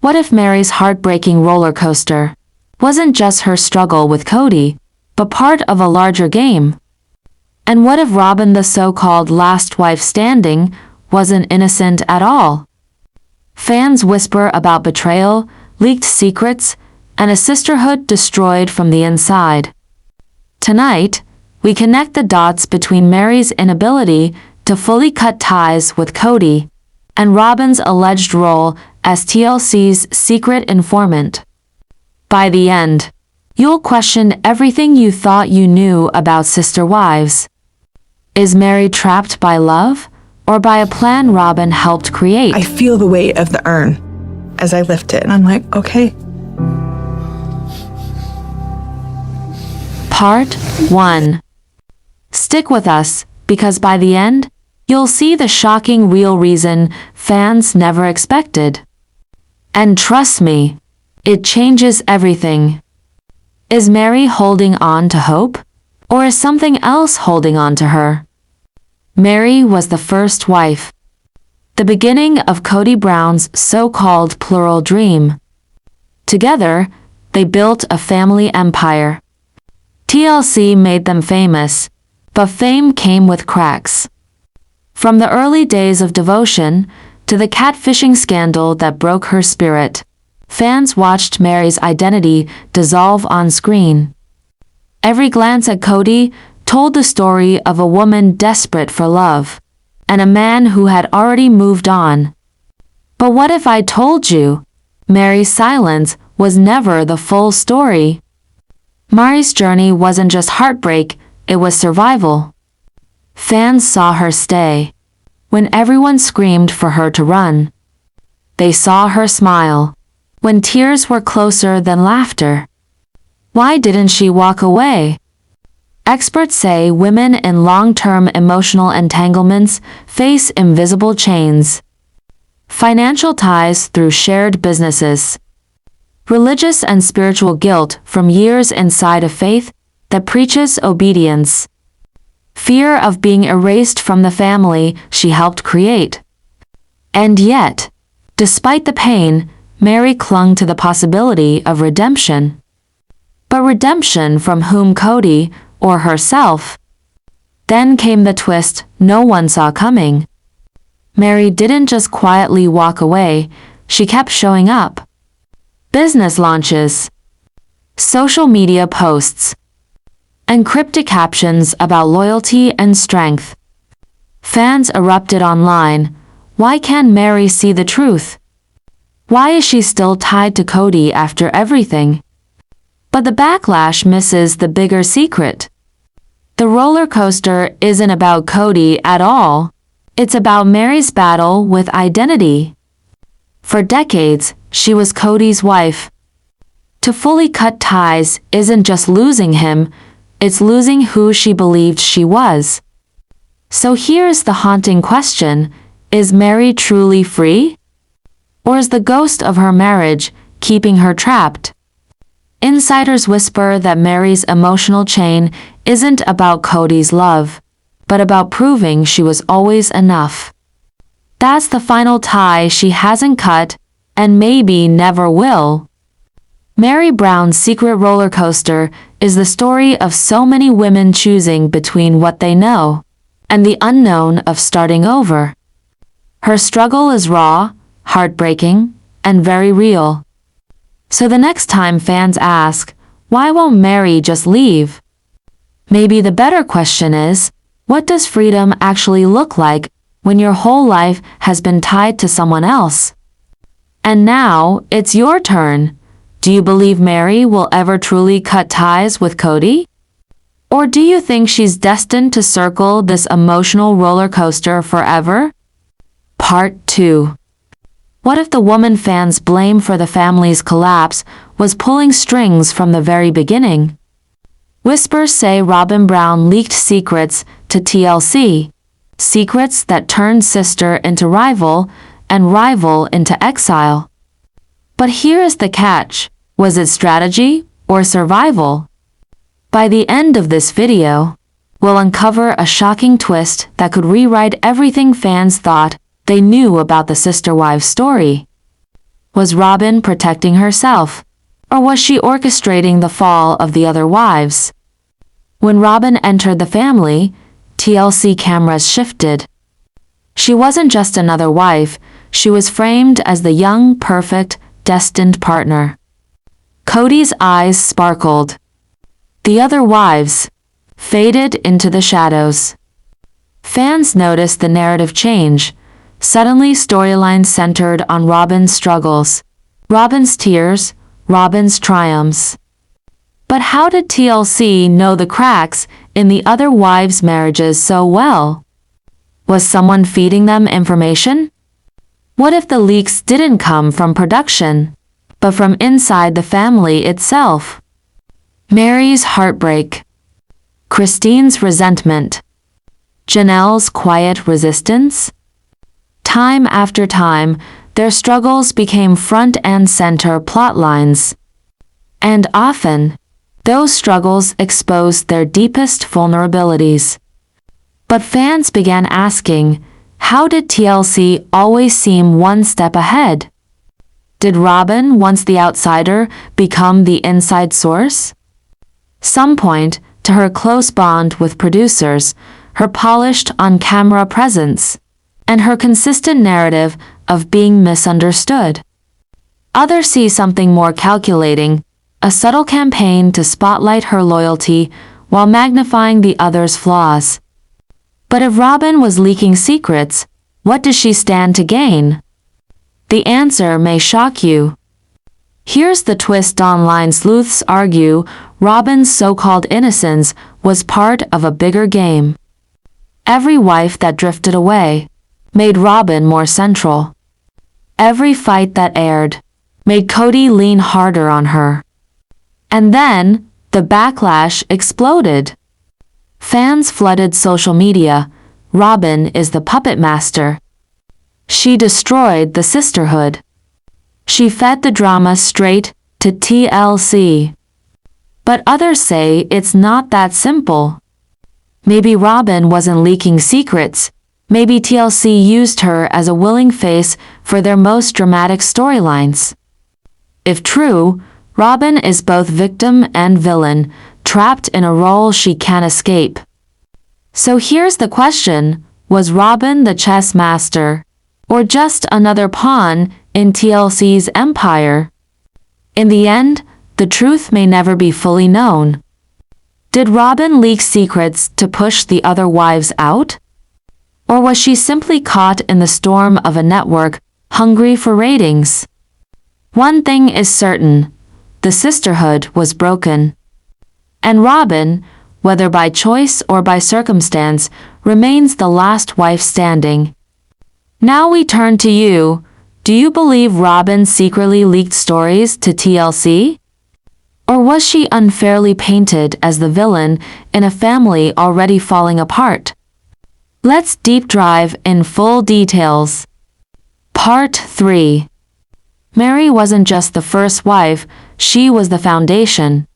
What if Meri's heartbreaking roller coaster wasn't just her struggle with Kody, but part of a larger game? And what if Robyn, the so-called last wife standing, wasn't innocent at all? Fans whisper about betrayal, leaked secrets, and a sisterhood destroyed from the inside. Tonight, we connect the dots between Meri's inability to fully cut ties with Kody and Robyn's alleged role as TLC's secret informant. By the end, you'll question everything you thought you knew about sister wives. Is Meri trapped by love or by a plan Robyn helped create? I feel the weight of the urn as I lift it, and I'm like, okay. Part 1. Stick with us, because by the end, you'll see the shocking real reason fans never expected. And trust me, it changes everything. Is Meri holding on to hope? Or is something else holding on to her? Meri was the first wife, the beginning of Kody Brown's so-called plural dream. Together, they built a family empire. TLC made them famous, but fame came with cracks. From the early days of devotion to the catfishing scandal that broke her spirit, fans watched Meri's identity dissolve on screen. Every glance at Kody told the story of a woman desperate for love, and a man who had already moved on. But what if I told you Meri's silence was never the full story? Meri's journey wasn't just heartbreak, it was survival. Fans saw her stay when everyone screamed for her to run. They saw her smile when tears were closer than laughter. Why didn't she walk away? Experts say women in long-term emotional entanglements face invisible chains. Financial ties through shared businesses. Religious and spiritual guilt from years inside a faith that preaches obedience. Fear of being erased from the family she helped create. And yet, despite the pain, Meri clung to the possibility of redemption. But redemption from whom? Kody or herself? Then came the twist no one saw coming. Meri didn't just quietly walk away, she kept showing up. Business launches, social media posts, and cryptic captions about loyalty and strength. Fans erupted online. Why can't Meri see the truth? Why is she still tied to Kody after everything? But the backlash misses the bigger secret. The roller coaster isn't about Kody at all. It's about Meri's battle with identity. For decades, she was Kody's wife. To fully cut ties isn't just losing him, it's losing who she believed she was. So here's the haunting question: is Meri truly free? Or is the ghost of her marriage keeping her trapped? Insiders whisper that Meri's emotional chain isn't about Kody's love, but about proving she was always enough. That's the final tie she hasn't cut, and maybe never will. Meri Brown's secret roller coaster is the story of so many women choosing between what they know and the unknown of starting over. Her struggle is raw, heartbreaking, and very real. So the next time fans ask, why won't Meri just leave? Maybe the better question is, what does freedom actually look like when your whole life has been tied to someone else? And now, it's your turn. Do you believe Meri will ever truly cut ties with Kody? Or do you think she's destined to circle this emotional roller coaster forever? Part 2. What if the woman fans blame for the family's collapse was pulling strings from the very beginning? Whispers say Robyn Brown leaked secrets to TLC, secrets that turned sister into rival and rival into exile. But here's the catch: was it strategy or survival? By the end of this video, we'll uncover a shocking twist that could rewrite everything fans thought they knew about the sister wives story. Was Robyn protecting herself? Or was she orchestrating the fall of the other wives? When Robyn entered the family, TLC cameras shifted. She wasn't just another wife, she was framed as the young, perfect, destined partner. Kody's eyes sparkled. The other wives faded into the shadows. Fans noticed the narrative change. Suddenly, storylines centered on Robyn's struggles, Robyn's tears, Robyn's triumphs. But how did TLC know the cracks in the other wives' marriages so well? Was someone feeding them information? What if the leaks didn't come from production, but from inside the family itself? Meri's heartbreak, Christine's resentment, Janelle's quiet resistance. Time after time, their struggles became front and center plot lines. And often, those struggles exposed their deepest vulnerabilities. But fans began asking, how did TLC always seem one step ahead? Did Robyn, once the outsider, become the inside source? Some point to her close bond with producers, her polished on-camera presence, and her consistent narrative of being misunderstood. Others see something more calculating, a subtle campaign to spotlight her loyalty while magnifying the other's flaws. But if Robyn was leaking secrets, what does she stand to gain? The answer may shock you. Here's the twist: online sleuths argue Robyn's so-called innocence was part of a bigger game. Every wife that drifted away made Robyn more central. Every fight that aired made Kody lean harder on her. And then, the backlash exploded. Fans flooded social media. Robyn is the puppet master. She destroyed the sisterhood. She fed the drama straight to TLC. But others say it's not that simple. Maybe Robyn wasn't leaking secrets. Maybe TLC used her as a willing face for their most dramatic storylines. If true, Robyn is both victim and villain, trapped in a role she can't escape. So here's the question: was Robyn the chess master, or just another pawn in TLC's empire? In the end, the truth may never be fully known. Did Robyn leak secrets to push the other wives out? Or was she simply caught in the storm of a network hungry for ratings? One thing is certain: the sisterhood was broken. And Robyn, whether by choice or by circumstance, remains the last wife standing. Now we turn to you. Do you believe Robyn secretly leaked stories to TLC? Or was she unfairly painted as the villain in a family already falling apart? Let's deep dive in full details. Part 3. Meri wasn't just the first wife, she was the foundation.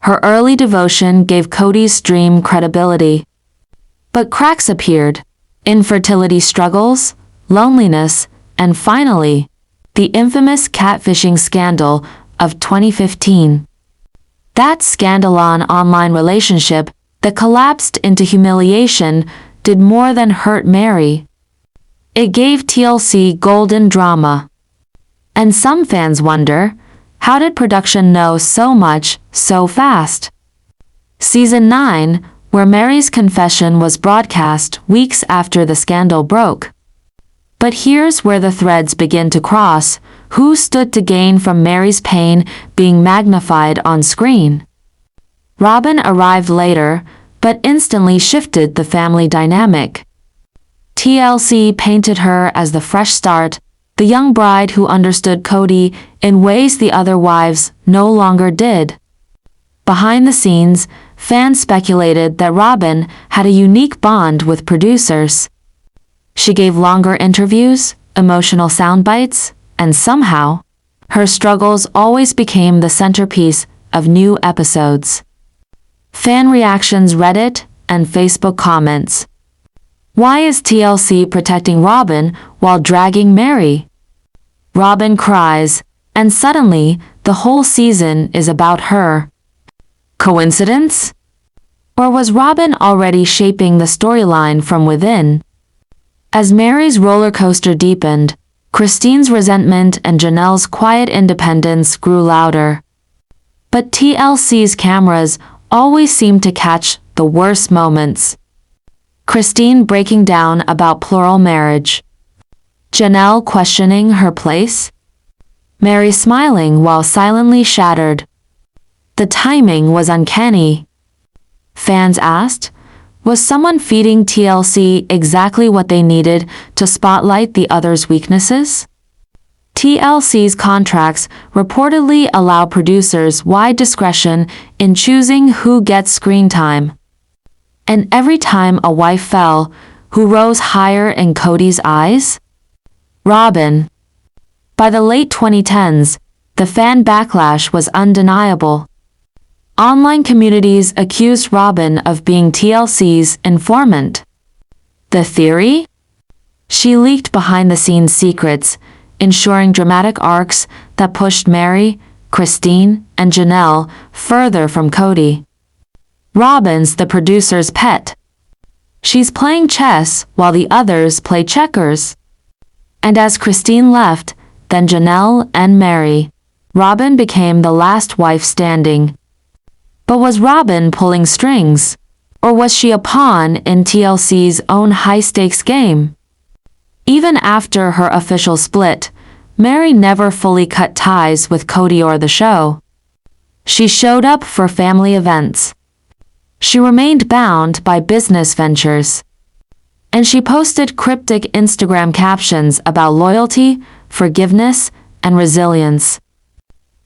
Her early devotion gave Kody's dream credibility. But cracks appeared: infertility struggles, loneliness, and finally, the infamous catfishing scandal of 2015. That scandalon online relationship that collapsed into humiliation did more than hurt Meri. It gave TLC golden drama. And some fans wonder, how did production know so much so fast? Season 9, where Meri's confession was broadcast weeks after the scandal broke. But here's where the threads begin to cross. Who stood to gain from Meri's pain being magnified on screen? Robyn arrived later, but instantly shifted the family dynamic. TLC painted her as the fresh start, the young bride who understood Kody in ways the other wives no longer did. Behind the scenes, fans speculated that Robyn had a unique bond with producers. She gave longer interviews, emotional sound bites, and somehow, her struggles always became the centerpiece of new episodes. Fan reactions, Reddit, and Facebook comments. Why is TLC protecting Robyn while dragging Meri? Robyn cries, and suddenly, the whole season is about her. Coincidence? Or was Robyn already shaping the storyline from within? As Meri's roller coaster deepened, Christine's resentment and Janelle's quiet independence grew louder. But TLC's cameras always seemed to catch the worst moments. Christine breaking down about plural marriage. Janelle questioning her place. Meri smiling while silently shattered. The timing was uncanny. Fans asked, was someone feeding TLC exactly what they needed to spotlight the other's weaknesses? TLC's contracts reportedly allow producers wide discretion in choosing who gets screen time. And every time a wife fell, who rose higher in Kody's eyes? Robyn. By the late 2010s, the fan backlash was undeniable. Online communities accused Robyn of being TLC's informant. The theory? She leaked behind-the-scenes secrets, ensuring dramatic arcs that pushed Meri, Christine, and Janelle further from Kody. Robyn's the producer's pet. She's playing chess while the others play checkers. And as Christine left, then Janelle and Meri, Robyn became the last wife standing. But was Robyn pulling strings? Or was she a pawn in TLC's own high-stakes game? Even after her official split, Meri never fully cut ties with Kody or the show. She showed up for family events. She remained bound by business ventures. And she posted cryptic Instagram captions about loyalty, forgiveness, and resilience.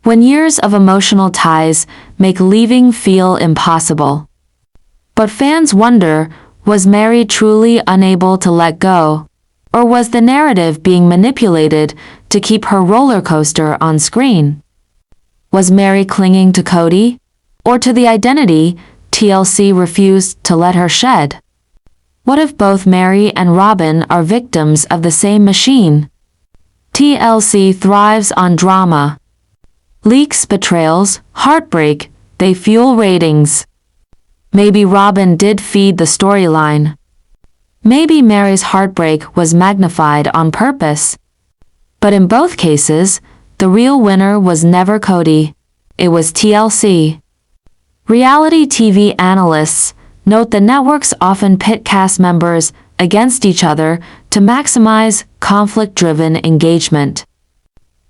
When years of emotional ties make leaving feel impossible. But fans wonder, was Meri truly unable to let go? Or was the narrative being manipulated to keep her roller coaster on screen? Was Meri clinging to Kody? Or to the identity TLC refused to let her shed? What if both Meri and Robyn are victims of the same machine? TLC thrives on drama. Leaks, betrayals, heartbreak, they fuel ratings. Maybe Robyn did feed the storyline. Maybe Meri's heartbreak was magnified on purpose. But in both cases, the real winner was never Kody. It was TLC. Reality TV analysts note the networks often pit cast members against each other to maximize conflict-driven engagement.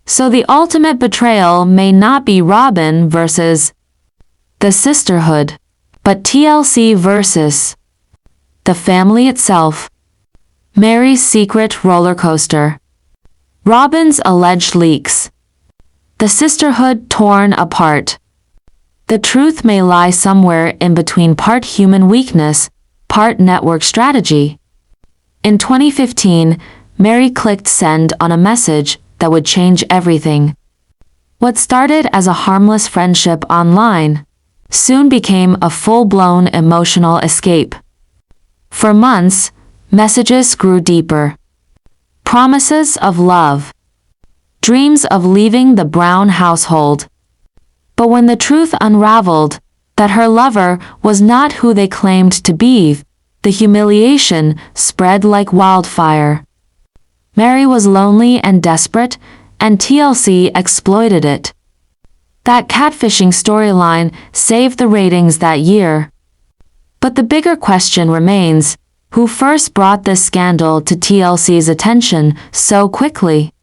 So the ultimate betrayal may not be Robyn versus the Sisterhood, but TLC versus the family itself. Meri's secret roller coaster. Robyn's alleged leaks. The Sisterhood torn apart. The truth may lie somewhere in between, part human weakness, part network strategy. In 2015, Meri clicked send on a message that would change everything. What started as a harmless friendship online soon became a full-blown emotional escape. For months, messages grew deeper. Promises of love. Dreams of leaving the Brown household. But when the truth unraveled, that her lover was not who they claimed to be, the humiliation spread like wildfire. Meri was lonely and desperate, and TLC exploited it. That catfishing storyline saved the ratings that year. But the bigger question remains, who first brought this scandal to TLC's attention so quickly?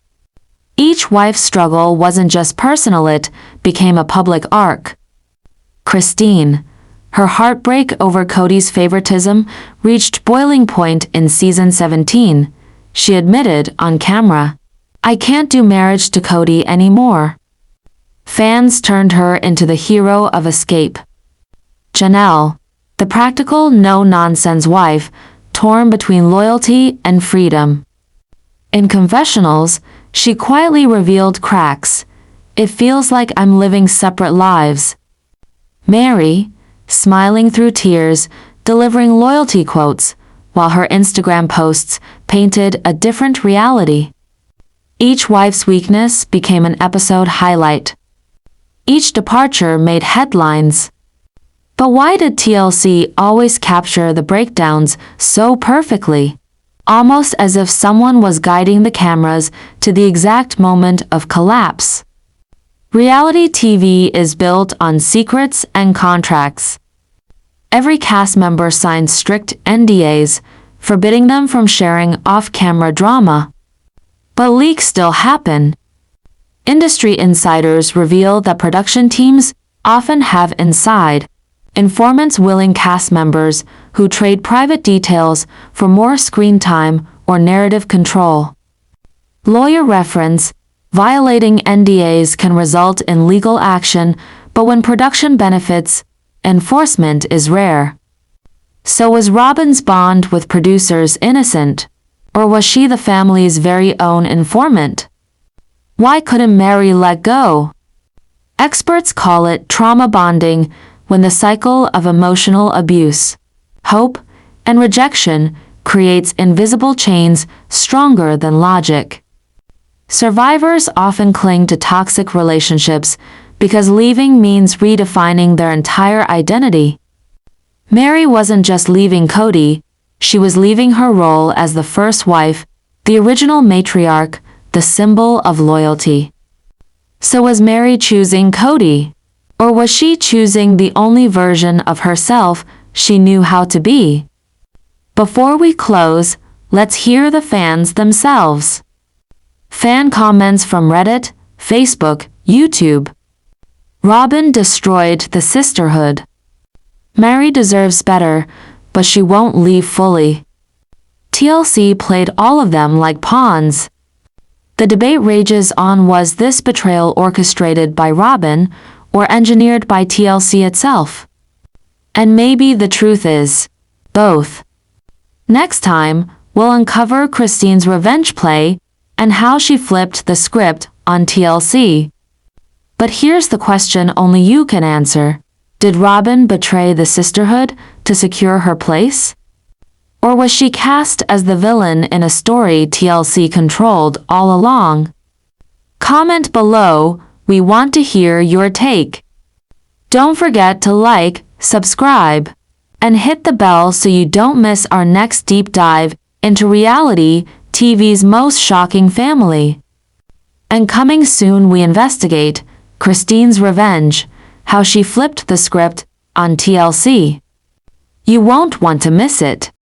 Each wife's struggle wasn't just personal, it became a public arc. Christine. Her heartbreak over Kody's favoritism reached boiling point in season 17. She admitted on camera, "I can't do marriage to Kody anymore." Fans turned her into the hero of escape. Janelle. The practical, no-nonsense wife, torn between loyalty and freedom. In confessionals, she quietly revealed cracks. "It feels like I'm living separate lives." Meri, smiling through tears, delivering loyalty quotes, while her Instagram posts painted a different reality. Each wife's weakness became an episode highlight. Each departure made headlines. But why did TLC always capture the breakdowns so perfectly? Almost as if someone was guiding the cameras to the exact moment of collapse. Reality TV is built on secrets and contracts. Every cast member signs strict NDAs, forbidding them from sharing off-camera drama. But leaks still happen. Industry insiders reveal that production teams often have informants willing cast members who trade private details for more screen time or narrative control. Lawyer reference: violating NDAs can result in legal action, but when production benefits, enforcement is rare. So was Robyn's bond with producers innocent? Or was she the family's very own informant? Why couldn't Meri let go? Experts call it trauma bonding, when the cycle of emotional abuse, hope, and rejection creates invisible chains stronger than logic. Survivors often cling to toxic relationships because leaving means redefining their entire identity. Meri wasn't just leaving Kody, she was leaving her role as the first wife, the original matriarch, the symbol of loyalty. So was Meri choosing Kody? Or was she choosing the only version of herself she knew how to be? Before we close, let's hear the fans themselves. Fan comments from Reddit, Facebook, YouTube. Robyn destroyed the sisterhood. Meri deserves better, but she won't leave fully. TLC played all of them like pawns. The debate rages on: was this betrayal orchestrated by Robyn or engineered by TLC itself? And maybe the truth is both. Next time, we'll uncover Christine's revenge play and how she flipped the script on TLC. But here's the question only you can answer. Did Robyn betray the sisterhood to secure her place? Or was she cast as the villain in a story TLC controlled all along? Comment below, we want to hear your take. Don't forget to like, subscribe, and hit the bell so you don't miss our next deep dive into reality TV's most shocking family. And coming soon, we investigate Christine's revenge, how she flipped the script on TLC. You won't want to miss it.